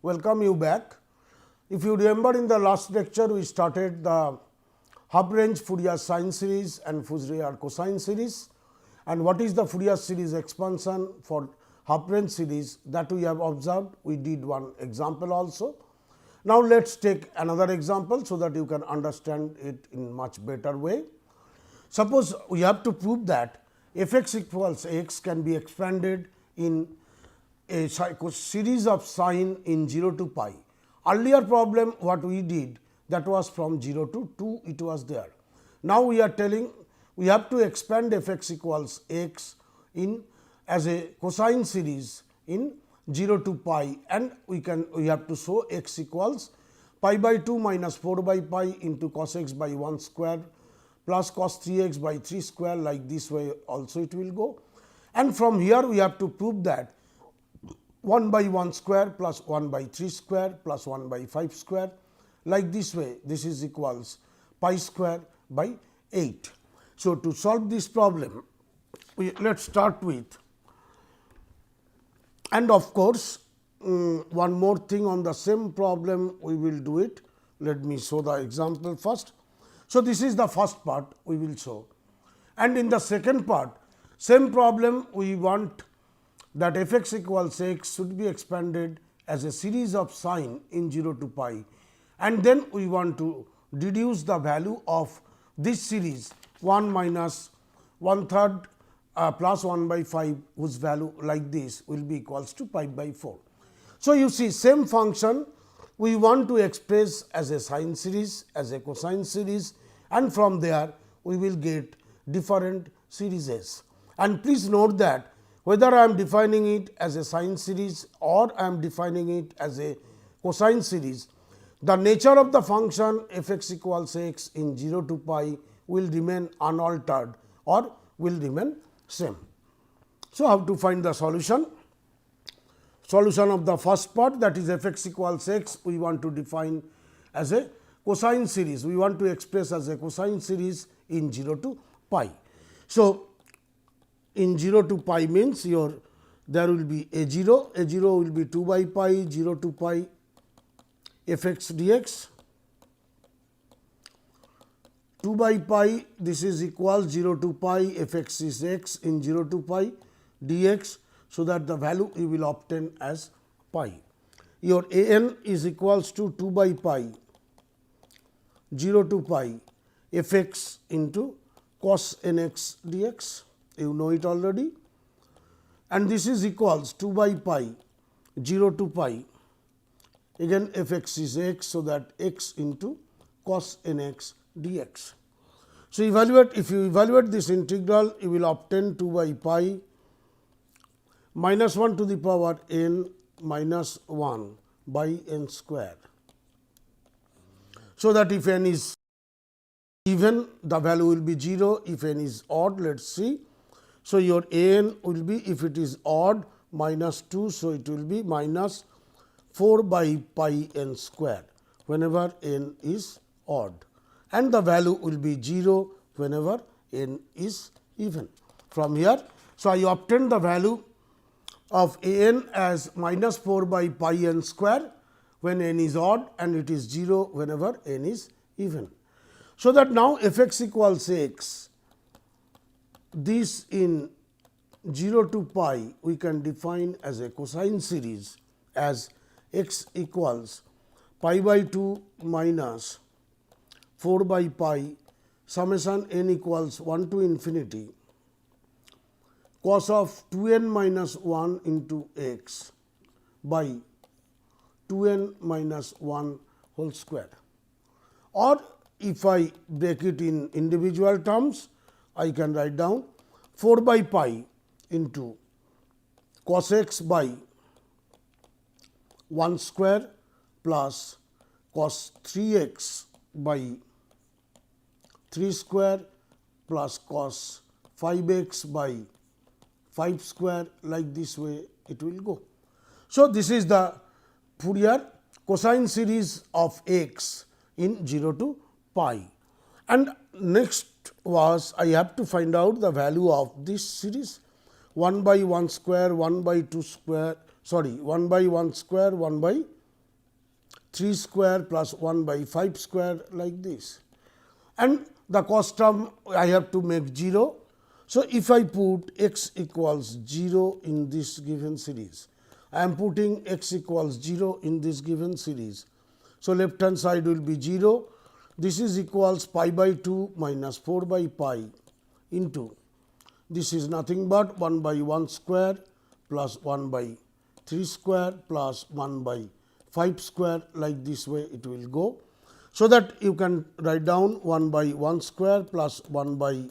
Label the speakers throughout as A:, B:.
A: welcome you back. If you remember, in the last lecture we started the half range Fourier sine series and Fourier cosine series, and what is the Fourier series expansion for half range series, that we have observed. We did one example also. Now, let us take another example, so that you can understand it in much better way. Suppose we have to prove that f x equals x can be expanded in a series of sine in 0 to pi. Earlier problem what we did, that was from 0 to 2, it was there. Now, we are telling we have to expand f x equals x in as a cosine series in 0 to pi, and we have to show x equals pi by 2 minus 4 by pi into cos x by 1 square plus cos 3 x by 3 square, like this way also it will go. And from here we have to prove that 1 by 1 square plus 1 by 3 square plus 1 by 5 square, like this way, this is equals pi square by 8. So, to solve this problem, let us start with, and of course, one more thing on the same problem we will do it. Let me show the example first. So, this is the first part we will show, and in the second part same problem we want that f x equals x should be expanded as a series of sine in 0 to pi, and then we want to deduce the value of this series 1 minus 1/3 plus 1 by 5, whose value like this will be equals to pi by 4. So, you see same function we want to express as a sine series, as a cosine series, and from there we will get different series. And please note that whether I am defining it as a sine series or I am defining it as a cosine series, the nature of the function f x equals x in 0 to pi will remain unaltered or will remain same. So, how to find the solution? Solution of the first part, that is f x equals x, we want to define as a cosine series. We want to express as a cosine series in 0 to pi. So, in 0 to pi means there will be a 0 will be 2 by pi 0 to pi f x dx, 2 by pi, this is equals 0 to pi f x is x in 0 to pi dx. So, that the value you will obtain as pi. Your a n is equals to 2 by pi 0 to pi f x into cos n x dx, you know it already, and this is equals 2 by pi 0 to pi, again f x is x. So, that x into cos n x dx. So, if you evaluate this integral, you will obtain 2 by pi minus 1 to the power n minus 1 by n square. So, that if n is even, the value will be 0, if n is odd, let us see. So, your a n will be, if it is odd, minus 2. So, it will be minus 4 by pi n square whenever n is odd, and the value will be 0 whenever n is even. From here, so I obtained the value of a n as minus 4 by pi n square when n is odd, and it is 0 whenever n is even. So, that now f x equals x, this in 0 to pi we can define as a cosine series as x equals pi by 2 minus 4 by pi summation n equals 1 to infinity cos of 2 n minus 1 into x by 2 n minus 1 whole square. Or if I break it in individual terms, I can write down 4 by pi into cos x by 1 square plus cos 3 x by 3 square plus cos 5 x by 5 square, like this way it will go. So, this is the Fourier cosine series of x in 0 to pi, and next was I have to find out the value of this series 1 by 1 square, 1 by 2 square, sorry 1 by 1 square, 1 by 3 square plus 1 by 5 square like this. And the cost term I have to make 0. So, if I put x equals 0 in this given series, I am putting x equals 0 in this given series. So, left hand side will be 0. This is equals pi by 2 minus 4 by pi into this is nothing but 1 by 1 square plus 1 by 3 square plus 1 by 5 square, like this way it will go. So, that you can write down 1 by 1 square plus 1 by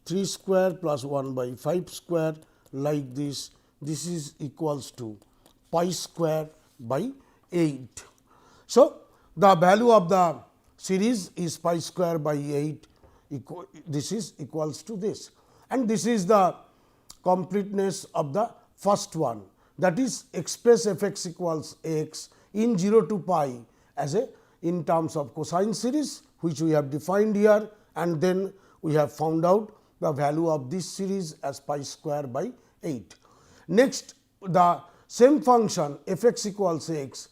A: 3 square plus 1 by 5 square like this. This is equals to pi square by 8. So, the value of the series is pi square by 8, this is equals to this, and this is the completeness of the first one, that is express f x equals x in 0 to pi as a in terms of cosine series, which we have defined here, and then we have found out the value of this series as pi square by 8. Next, the same function f x equals x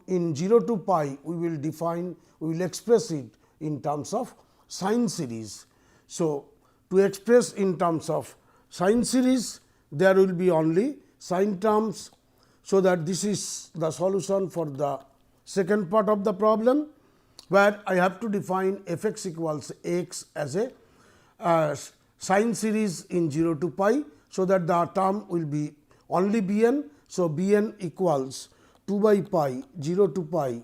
A: in 0 to pi we will define, we will express it in terms of sine series. So, to express in terms of sine series, there will be only sine terms. So, that this is the solution for the second part of the problem, where I have to define f x equals x as a sine series in 0 to pi. So, that the term will be only b n. So, b n equals 2 by pi 0 to pi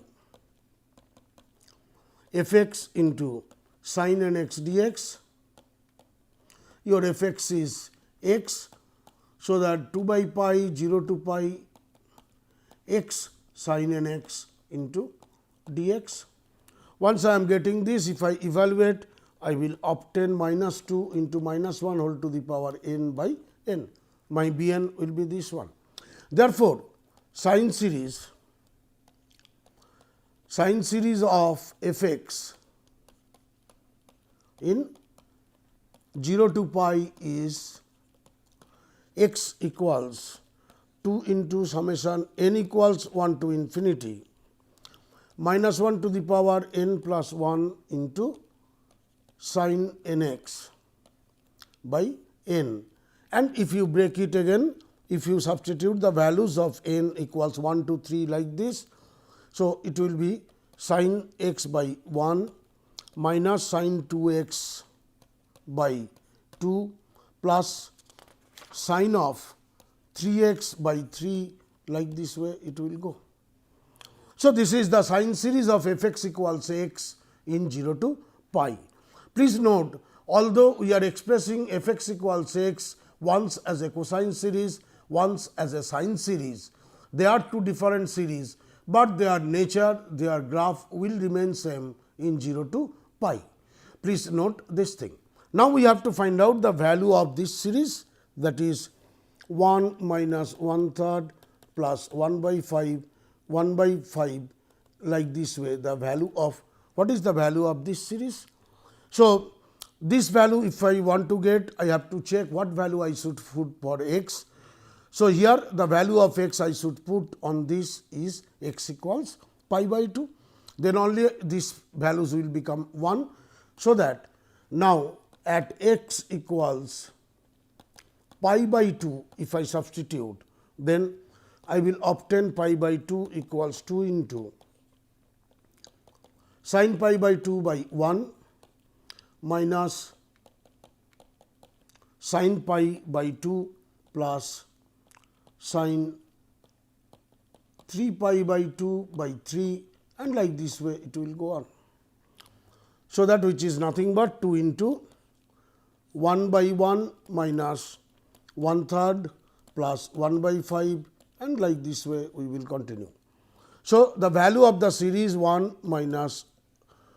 A: f x into sin n x dx. Your f x is x. So, that 2 by pi 0 to pi x sin n x into dx. Once I am getting this, if I evaluate, I will obtain minus 2 into minus 1 whole to the power n by n. My b n will be this one. Therefore, sine series of f x in 0 to pi is x equals 2 into summation n equals 1 to infinity minus 1 to the power n plus 1 into sin n x by n. And if you break it again, if you substitute the values of n equals 1 to 3 like this, so it will be sin x by 1 minus sin 2 x by 2 plus sin of 3 x by 3, like this way it will go. So, this is the sine series of f x equals x in 0 to pi. Please note, although we are expressing f x equals x once as a cosine series, once as a sine series, they are two different series, but their nature, their graph will remain same in 0 to pi. Please note this thing. Now, we have to find out the value of this series, that is 1 minus 1/3 plus 1 by 5, 1 by 5, like this way, the value of what is the value of this series. So, this value if I want to get, I have to check what value I should put for x. So, here the value of x I should put on this is x equals pi by 2, then only these values will become 1. So, that now at x equals pi by 2, if I substitute, then I will obtain pi by 2 equals 2 into sin pi by 2 by 1 minus sin pi by 2 plus sin 3 pi by 2 by 3, and like this way it will go on. So, that which is nothing but 2 into 1 by 1 minus 1/3 plus 1 by 5, and like this way we will continue. So, the value of the series 1 minus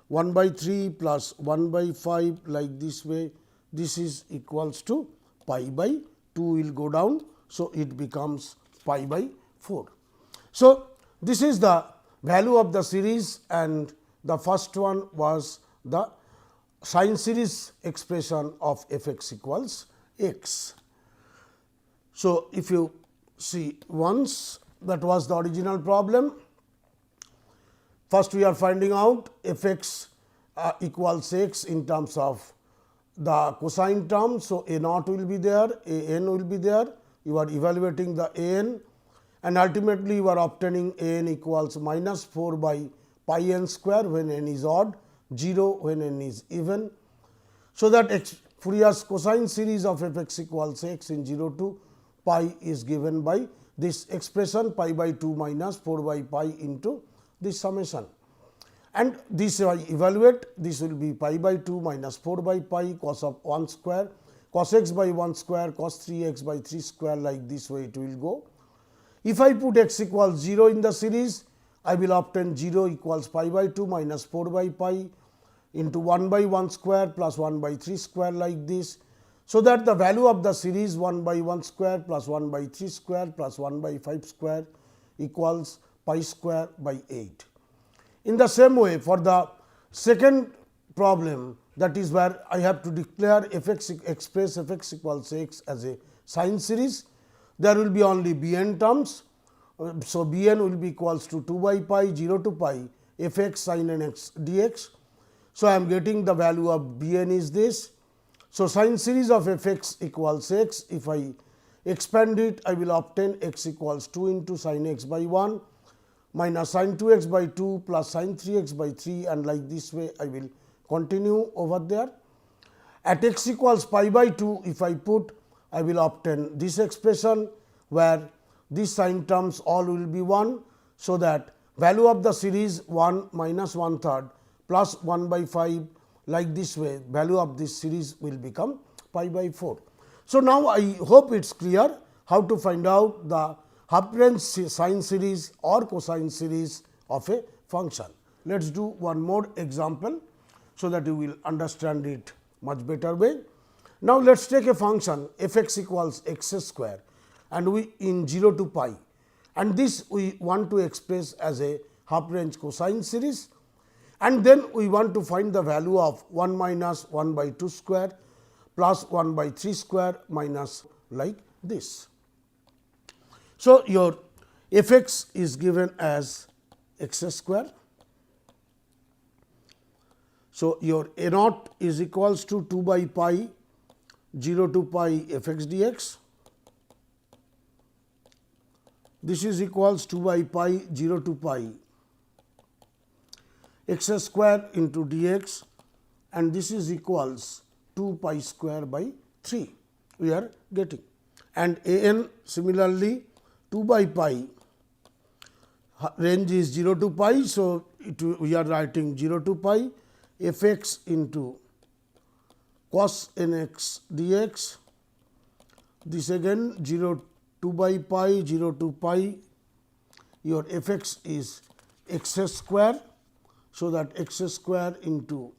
A: 1 by 3 plus 1 by 5, like this way, this is equals to pi by 2 will go down. So, it becomes pi by 4. So, this is the value of the series, and the first one was the sine series expression of f x equals x. So, if you see once, that was the original problem. First we are finding out f x equals x in terms of the cosine term. So, a naught will be there, a n will be there, you are evaluating the a n, and ultimately you are obtaining a n equals minus 4 by pi n square when n is odd, 0 when n is even. So, that Fourier's cosine series of f x equals x in 0 to pi is given by this expression pi by 2 minus 4 by pi into this summation. And this I evaluate, this will be pi by 2 minus 4 by pi cos of 1 square, cos x by 1 square, cos 3 x by 3 square, like this way it will go. If I put x equals 0 in the series, I will obtain 0 equals pi by 2 minus 4 by pi into 1 by 1 square plus 1 by 3 square, like this. So, that the value of the series 1 by 1 square plus 1 by 3 square plus 1 by 5 square equals pi square by 8. In the same way, for the second problem, that is where I have to declare f x express f x equals x as a sine series, there will be only b n terms. So, b n will be equals to 2 by pi 0 to pi f x sin n x dx. So, I am getting the value of b n is this. So, sine series of f x equals x. If I expand it, I will obtain x equals 2 into sin x by 1 minus sin 2 x by 2 plus sin 3 x by 3, and like this way I will continue over there. At x equals pi by 2, if I put, I will obtain this expression where these sign terms all will be 1. So, that value of the series 1 minus 1/3 plus 1 by 5, like this way value of this series will become pi by 4. So, now I hope it is clear how to find out the half range sine series or cosine series of a function. Let us do one more example, so that you will understand it much better way. Now, let us take a function f x equals x square, and we in 0 to pi, and this we want to express as a half range cosine series, and then we want to find the value of 1 minus 1 by 2 square plus 1 by 3 square minus like this. So, your f x is given as x square. So, your a naught is equals to 2 by pi 0 to pi f x dx. This is equals 2 by pi 0 to pi x square into dx, and this is equals 2 pi square by 3 we are getting, and a n similarly 2 by pi, range is 0 to pi. So, we are writing 0 to pi f x into cos n x dx. This again 0 2 by pi 0 to pi, your f x is x square. So, that x square into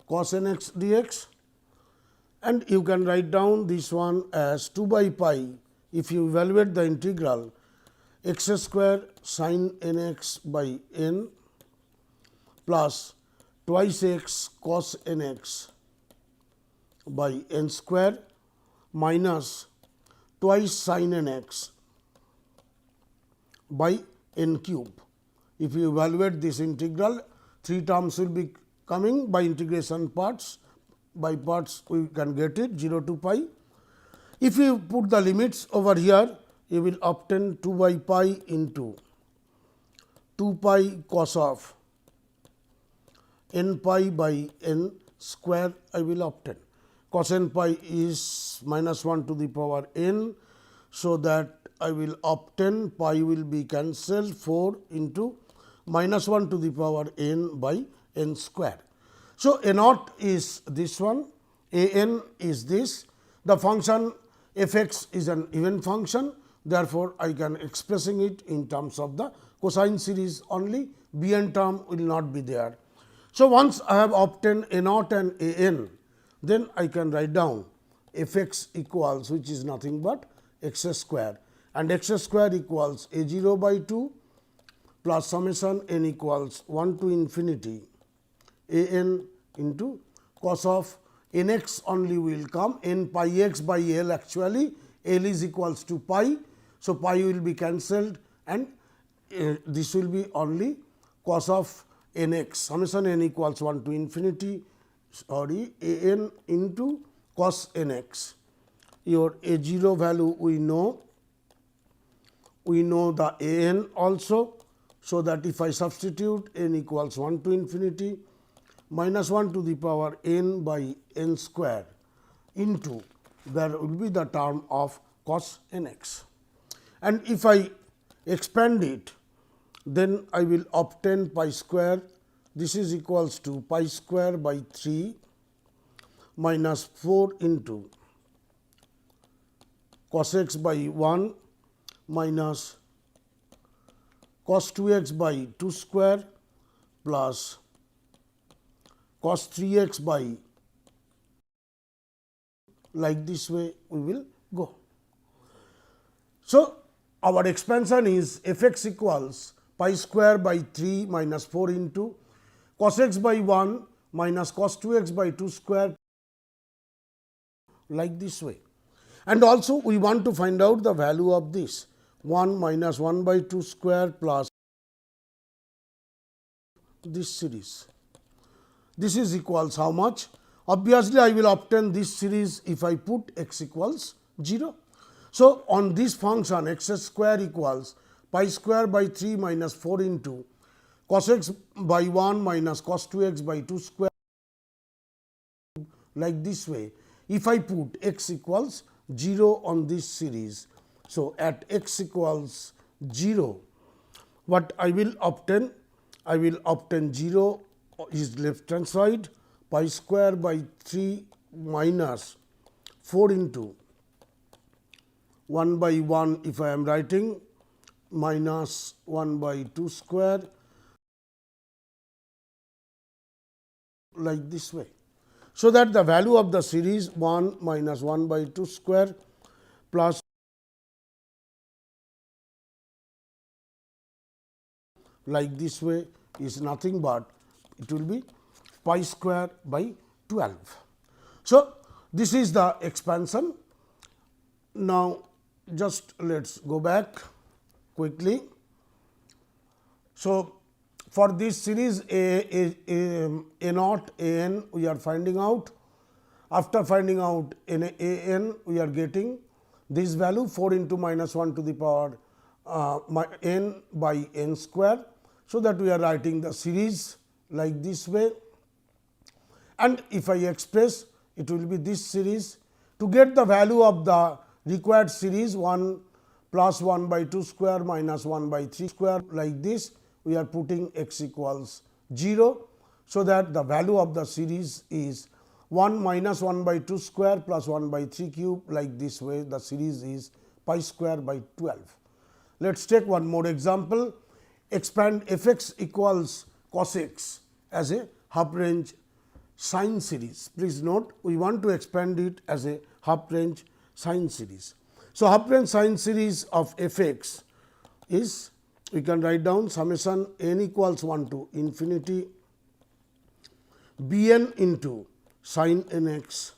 A: cos n x dx, and you can write down this one as 2 by pi. If you evaluate the integral, x square sin n x by n plus twice x cos n x by n square minus twice sin n x by n cube. If you evaluate this integral, 3 terms will be coming by integration parts. By parts we can get it 0 to pi. If you put the limits over here, you will obtain 2 by pi into 2 pi cos of n pi by n square I will obtain. Cos n pi is minus 1 to the power n. So, that I will obtain pi will be cancelled 4 into minus 1 to the power n by n square. So, a naught is this one, a n is this. The function f x is an even function, therefore, I can expressing it in terms of the cosine series only, b n term will not be there. So, once I have obtained a naught and a n, then I can write down f x equals, which is nothing but x square, and x square equals a 0 by 2 plus summation n equals 1 to infinity a n into cos of n x only will come, n pi x by L actually, L is equals to pi. So, pi will be cancelled, and this will be only cos of n x, summation n equals 1 to infinity, sorry, a n into cos n x. Your a 0 value we know the a n also. So, that if I substitute n equals 1 to infinity minus 1 to the power n by n square into, there will be the term of cos n x. And if I expand it, then I will obtain pi square. This is equals to pi square by 3 minus 4 into cos x by 1 minus cos 2x by 2 square plus cos 3x by, like this way we will go. So, our expansion is f x equals pi square by 3 minus 4 into cos x by 1 minus cos 2x by 2 square, like this way. And also we want to find out the value of this 1 minus 1 by 2 square plus this series. This is equals how much? Obviously, I will obtain this series if I put x equals 0. So, on this function x square equals pi square by 3 minus 4 into cos x by 1 minus cos 2x by 2 square, like this way. If I put x equals 0 on this series, so at x equals 0, what I will obtain? I will obtain 0 is left hand side, pi square by 3 minus 4 into 1 by 1 if I am writing minus 1 by 2 square, like this way. So, that the value of the series 1 minus 1 by 2 square plus like this way is nothing but it will be pi square by 12. So, this is the expansion. Now, just let us go back quickly. So, for this series a naught a n we are finding out. After finding out a n we are getting this value 4 into minus 1 to the power n by n square. So, that we are writing the series like this way, and if I express it will be this series. To get the value of the required series 1 plus 1 by 2 square minus 1 by 3 square, like this we are putting x equals 0. So, that the value of the series is 1 minus 1 by 2 square plus 1 by 3 cube, like this way the series is pi square by 12. Let us take one more example. Expand f x equals cos x as a half range sine series. Please note, we want to expand it as a half range sine series. So, half range sine series of f x is, we can write down summation n equals 1 to infinity b n into sin n x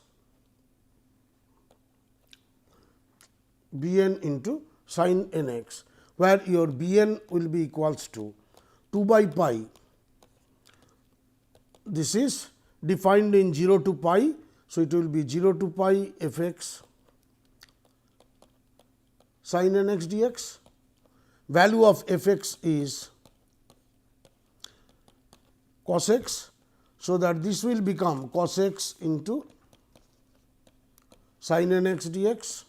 A: b n into sin n x, where your b n will be equals to 2 by pi. This is defined in 0 to pi. So, it will be 0 to pi f x sin n x dx. Value of f x is cos x. So, that this will become cos x into sin n x dx.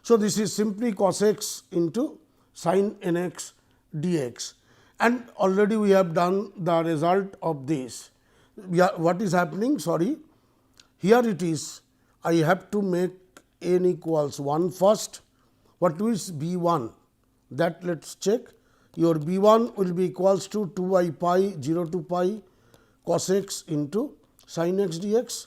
A: So, this is simply cos x into sin n x dx, and already we have done the result of this. What is happening? Sorry, here it is, I have to make n equals 1 first. What is b 1? That let us check. Your b 1 will be equals to 2 by pi 0 to pi cos x into sin x dx.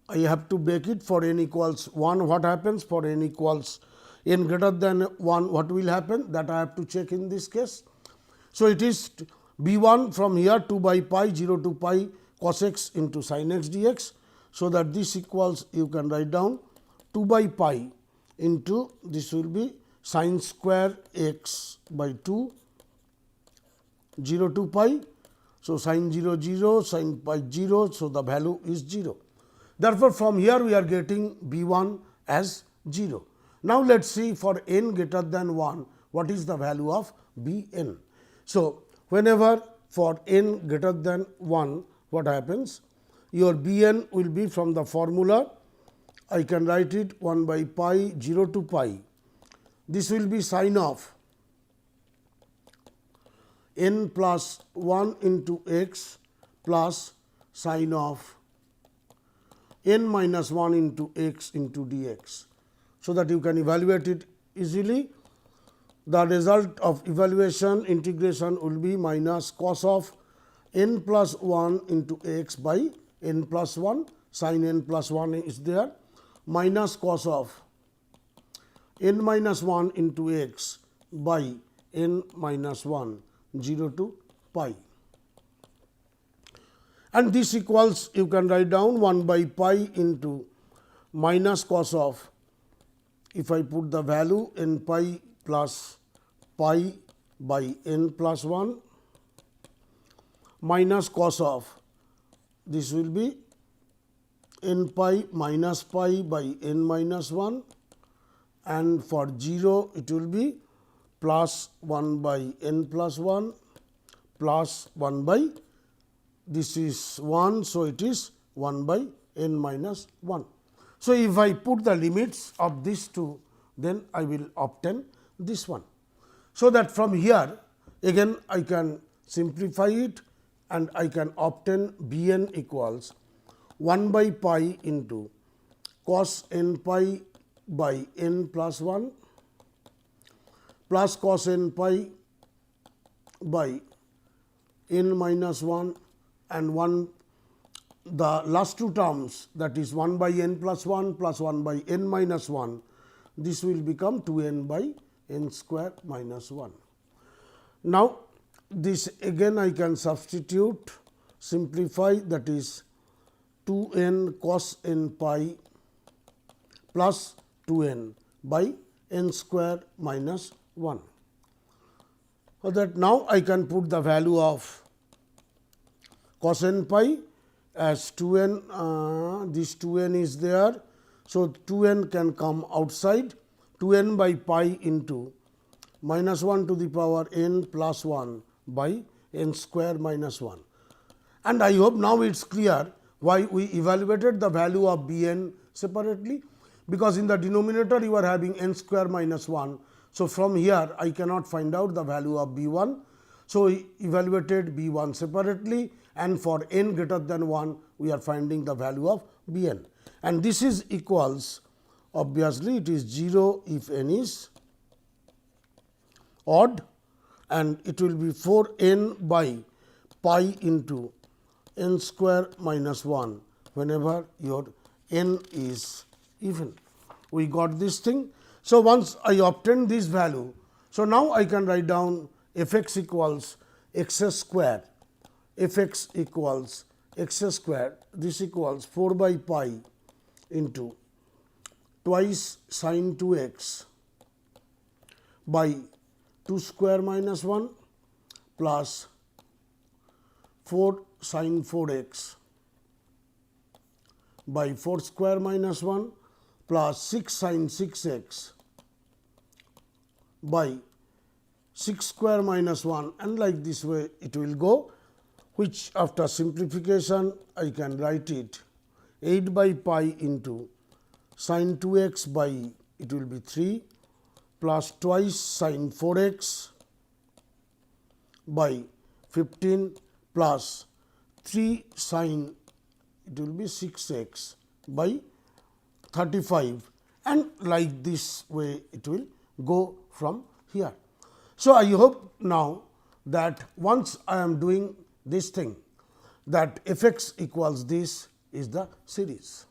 A: I have to make it for n equals 1. What happens for n equals n greater than 1? What will happen? That I have to check in this case. So, it is b 1 from here 2 by pi 0 to pi cos x into sin x dx. So, that this equals, you can write down 2 by pi into this will be sin square x by 2 0 to pi. So, sin 0 0, sin pi 0. So, the value is 0. Therefore, from here we are getting B 1 as 0. Now, let us see for n greater than 1 what is the value of B n. So, whenever for n greater than 1 what happens, your B n will be from the formula. I can write it 1 by pi 0 to pi. This will be sin of n plus 1 into x plus sin of n minus 1 into x into dx. So, that you can evaluate it easily. The result of evaluation integration will be minus cos of n plus 1 into x by n plus 1, sin n plus 1 is there, minus cos of n minus 1 into x by n minus 1, 0 to pi. And this equals, you can write down 1 by pi into minus cos of, if I put the value n pi plus pi by n plus 1, minus cos of, this will be n pi minus pi by n minus 1, and for 0 it will be plus 1 by n plus 1 plus 1 by, this is 1. So, it is 1 by n minus 1. So, if I put the limits of these two, then I will obtain this one. So, that from here again I can simplify it and I can obtain B n equals 1 by pi into cos n pi by n plus 1 plus cos n pi by n minus 1 and 1, the last two terms, that is 1 by n plus 1 plus 1 by n minus 1, this will become 2n by n square minus 1. Now, this again I can substitute, simplify, that is 2n cos n pi plus 2n by n square minus 1. So, that now I can put the value of cos n pi as 2n, this 2n is there. So, 2n can come outside, 2n by pi into minus 1 to the power n plus 1 by n square minus 1. And I hope now it is clear why we evaluated the value of B n separately, because in the denominator you are having n square minus 1. So, from here I cannot find out the value of B 1. So, we evaluated B 1 separately, and for n greater than 1 we are finding the value of B n, and this is equals, obviously it is 0 if n is odd, and it will be 4 n by pi into n square minus 1 whenever your n is even. We got this thing. So, once I obtain this value, so now I can write down f x equals x square, f x equals x square, this equals 4 by pi into twice sin 2 x by 2 square minus 1 plus 4 sin 4 x by 4 square minus 1 plus 6 sin 6 x by 6 square minus 1, and like this way it will go, which after simplification I can write it 8 by pi into sin 2 x by, it will be 3 plus twice sin 4 x by 15 plus 3 sin, it will be 6 x by 35, and like this way it will go from here. So, I hope now that once I am doing this thing, that f x equals this is the series.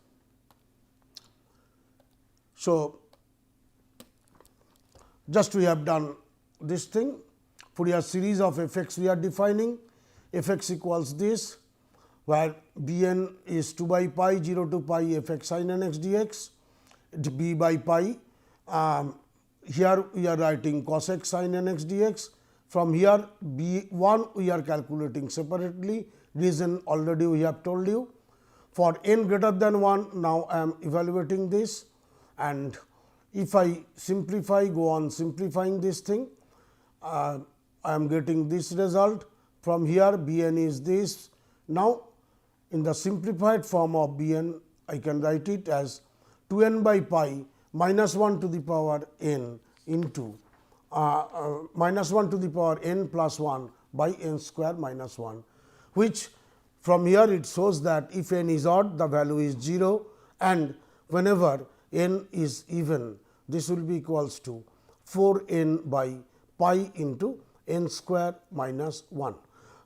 A: So, just we have done this thing, Fourier series of f x we are defining, f x equals this, where B n is 2 by pi 0 to pi f x sin n x dx, b by pi. Here we are writing cos x sin n x dx, from here B1 we are calculating separately, reason already we have told you. For n greater than 1, now I am evaluating this, and if I simplify, go on simplifying this thing, I am getting this result. From here Bn is this. Now, in the simplified form of Bn, I can write it as 2n by pi minus 1 to the power n into minus 1 to the power n plus 1 by n square minus 1, which from here it shows that if n is odd, the value is 0, and whenever n is even, this will be equals to 4 n by pi into n square minus 1.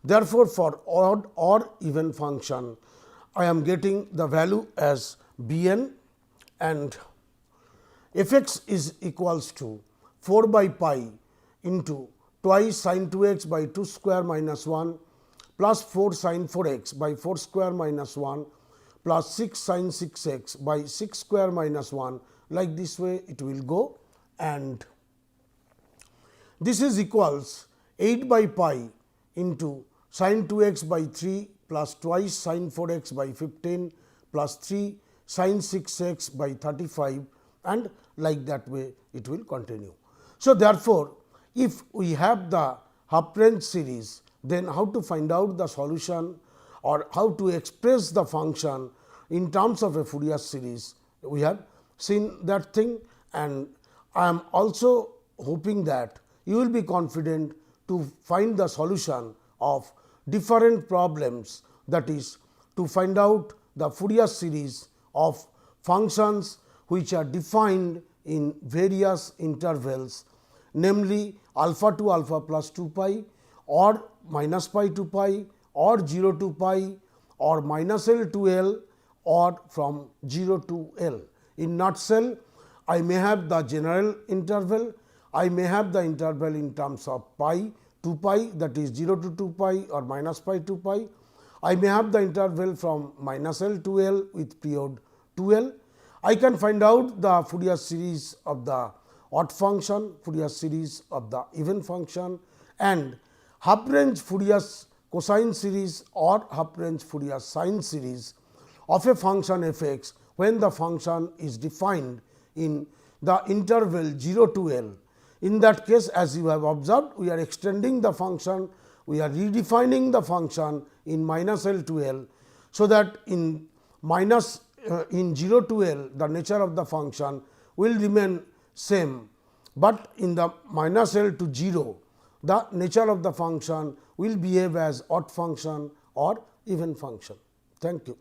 A: Therefore, for odd or even function, I am getting the value as Bn, and f x is equals to 4 by pi into twice sin 2x by 2 square minus 1 plus 4 sin 4x by 4 square minus 1 plus 6 sin 6x by 6 square minus 1, like this way it will go, and this is equals 8 by pi into sin 2x by 3 plus twice sin 4x by 15 plus 3 sin 6x by 35, and like that way it will continue. So, therefore, if we have the half range series, then how to find out the solution or how to express the function in terms of a Fourier series, we have seen that thing, and I am also hoping that you will be confident to find the solution of different problems, that is to find out the Fourier series of functions which are defined in various intervals, namely alpha to alpha plus 2 pi or minus pi to pi or 0 to pi or minus L to L or from 0 to L. In nutshell, I may have the general interval, I may have the interval in terms of pi, 2 pi, that is 0 to 2 pi or minus pi to pi. I may have the interval from minus L to L with period 2L. I can find out the Fourier series of the odd function, Fourier series of the even function, and half range Fourier cosine series or half range Fourier sine series of a function f x when the function is defined in the interval 0 to L. In that case, as you have observed, we are extending the function, we are redefining the function in minus L to L. So, that in in 0 to L the nature of the function will remain same, but in the minus L to 0 the nature of the function will behave as odd function or even function. Thank you.